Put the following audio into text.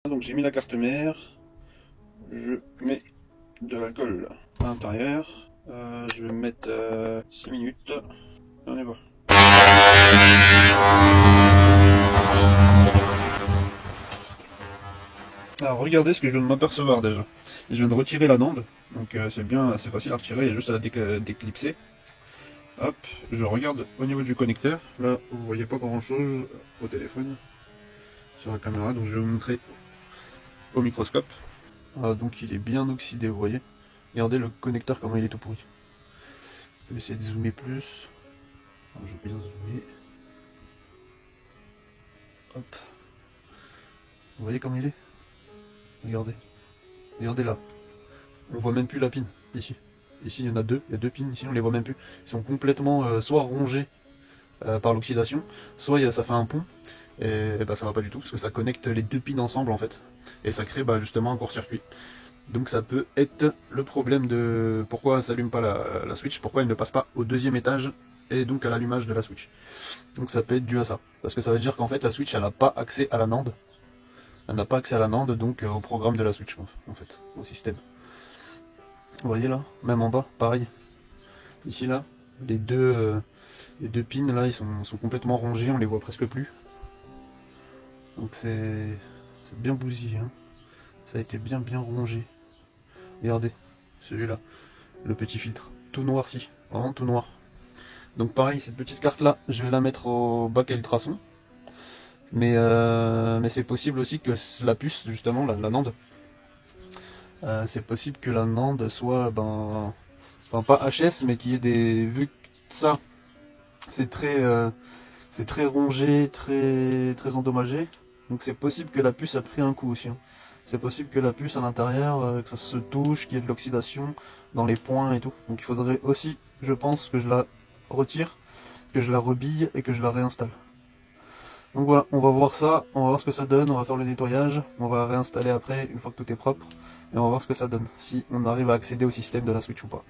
Donc j'ai mis la carte mère, je mets de l'alcool à l'intérieur, je vais mettre 6 minutes, on y va. Alors regardez ce que je viens de m'apercevoir déjà. Je viens de retirer la nande, donc c'est bien, c'est facile à retirer, il y a juste à la déclipser. Hop, je regarde au niveau du connecteur, là vous voyez pas grand chose au téléphone, sur la caméra, donc je vais vous montrer au microscope. Donc il est bien oxydé, vous voyez. Regardez le connecteur comment il est tout pourri. Je vais essayer de zoomer plus. Alors, je vais bien zoomer. Hop. Vous voyez comment il est? Regardez. Regardez là. On voit même plus la pine, ici. Ici il y en a deux, il y a deux pines, ici on les voit même plus. Ils sont complètement soit rongés par l'oxydation, soit ça fait un pont. Et bah ça va pas du tout, parce que ça connecte les deux pines ensemble en fait. Et ça crée justement un court-circuit. Donc ça peut être le problème de pourquoi elle s'allume pas la switch, pourquoi elle ne passe pas au deuxième étage et donc à l'allumage de la switch. Donc ça peut être dû à ça. Parce que ça veut dire qu'en fait la switch elle n'a pas accès à la NAND. Elle n'a pas accès à la NAND, donc au programme de la switch en fait, au système. Vous voyez là, même en bas, pareil. Ici là, les deux pins là ils sont complètement rongés, on les voit presque plus. Donc c'est bien bousillé, hein. Ça a été bien rongé. Regardez, celui-là, le petit filtre, tout noirci, vraiment tout noir. Donc pareil, cette petite carte là, je vais la mettre au bac à ultrasons. Mais c'est possible aussi que la puce, justement, la NAND, c'est possible que la NAND soit, enfin pas HS, mais qu'il y ait des... Vu que ça, c'est très rongé, très endommagé, donc c'est possible que la puce a pris un coup aussi, hein. C'est possible que la puce à l'intérieur, que ça se touche, qu'il y ait de l'oxydation dans les points et tout. Donc il faudrait aussi, je pense, que je la retire, que je la rebille et que je la réinstalle. Donc voilà, on va voir ça, on va voir ce que ça donne, on va faire le nettoyage, on va la réinstaller après, une fois que tout est propre, et on va voir ce que ça donne, si on arrive à accéder au système de la Switch ou pas.